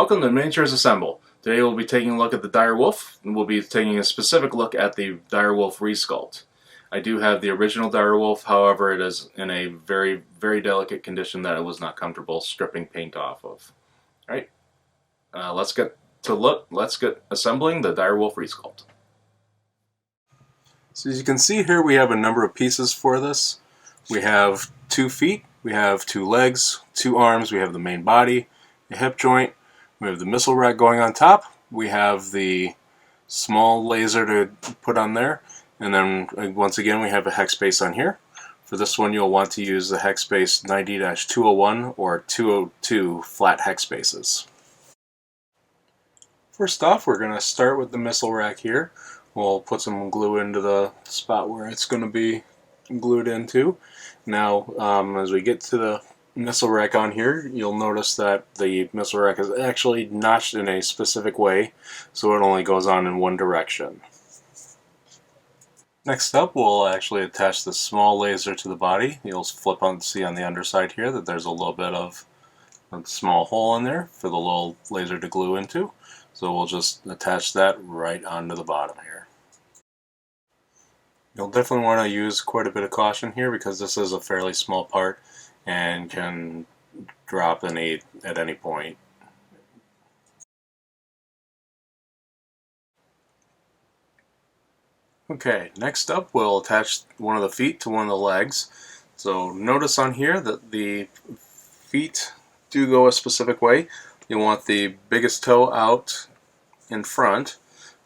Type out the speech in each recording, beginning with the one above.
Welcome to Miniatures Assemble. Today we'll be taking a look at the Dire Wolf, and we'll be taking a specific look at the Dire Wolf Resculpt. I do have the original Dire Wolf, however it is in a very, very delicate condition that I was not comfortable stripping paint off of. Alright, let's get assembling the Dire Wolf Resculpt. So as you can see here, we have a number of pieces for this. We have 2 feet, we have 2 legs, 2 arms, we have the main body, a hip joint, we have the missile rack going on top, we have the small laser to put on there, and then once again we have a hex base on here. For this one you'll want to use the hex base 90-201 or 202 flat hex bases. First off, we're going to start with the missile rack here. We'll put some glue into the spot where it's going to be glued into. Now, as we get to the missile rack on here, you'll notice that the missile rack is actually notched in a specific way, so it only goes on in one direction. Next up, we'll actually attach the small laser to the body. You'll see on the underside here that there's a little bit of a small hole in there for the little laser to glue into. So we'll just attach that right onto the bottom here. You'll definitely want to use quite a bit of caution here because this is a fairly small part and can drop at any point. Okay, next up we'll attach one of the feet to one of the legs. So notice on here that the feet do go a specific way. You want the biggest toe out in front,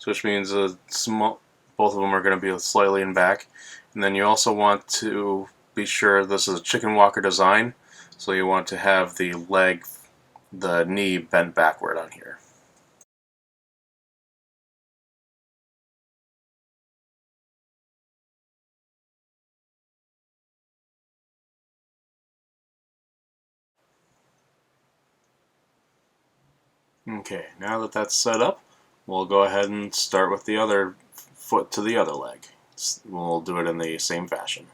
which means both of them are going to be slightly in back. And then you also want to be sure this is a chicken walker design, so you want to have the knee bent backward on here. Okay, now that that's set up, we'll go ahead and start with the other foot to the other leg. We'll do it in the same fashion.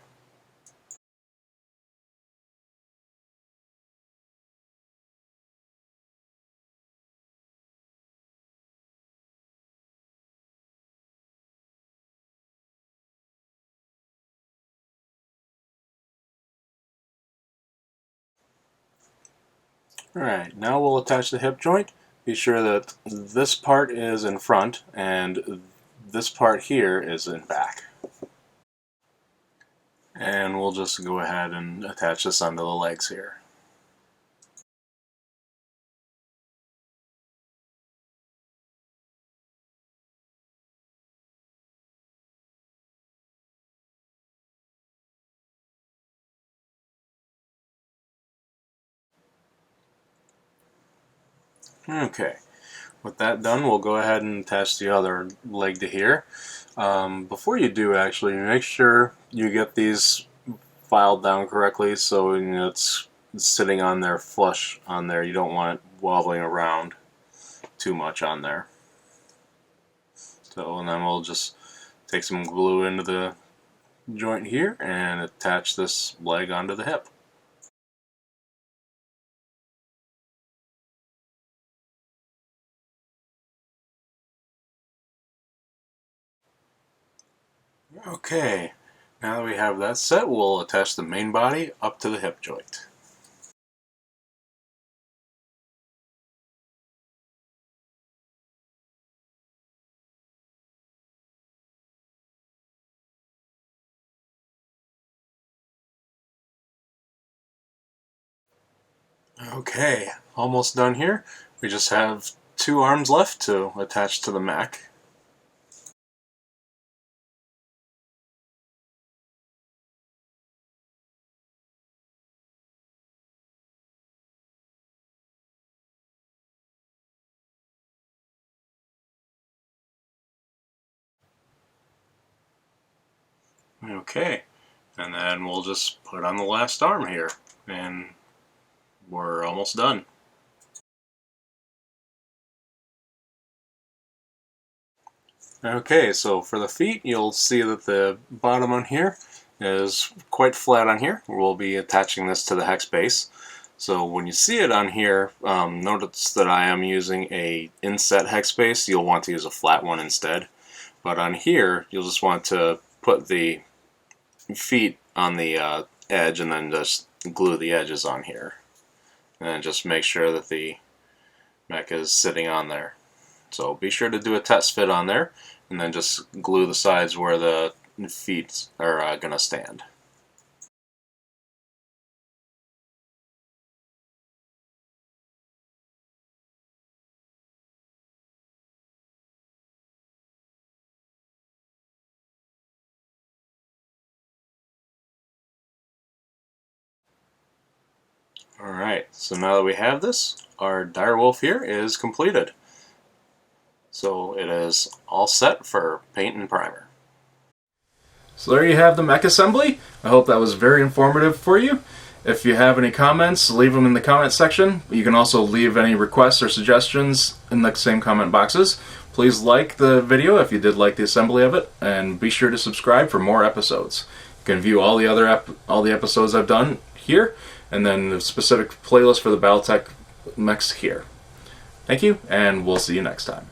Alright, now we'll attach the hip joint. Be sure that this part is in front and this part here is in back. And we'll just go ahead and attach this onto the legs here. Okay, with that done, we'll go ahead and attach the other leg to here. Before you do, actually, make sure you get these filed down correctly so it's sitting on there flush on there. You don't want it wobbling around too much on there. So, and then we'll just take some glue into the joint here and attach this leg onto the hip. Okay, now that we have that set, we'll attach the main body up to the hip joint. Okay, almost done here. We just have 2 arms left to attach to the Mac. Okay, and then we'll just put on the last arm here, and we're almost done. Okay, so for the feet, you'll see that the bottom on here is quite flat on here. We'll be attaching this to the hex base. So when you see it on here, notice that I am using a inset hex base. You'll want to use a flat one instead. But on here, you'll just want to put the feet on the edge and then just glue the edges on here. And then just make sure that the mech is sitting on there. So be sure to do a test fit on there and then just glue the sides where the feet are going to stand. Alright, so now that we have this, our direwolf here is completed. So it is all set for paint and primer. So there you have the mech assembly. I hope that was very informative for you. If you have any comments, leave them in the comment section. You can also leave any requests or suggestions in the same comment boxes. Please like the video if you did like the assembly of it, and be sure to subscribe for more episodes. You can view all the episodes I've done here, and then the specific playlist for the Battletech mechs here. Thank you, and we'll see you next time.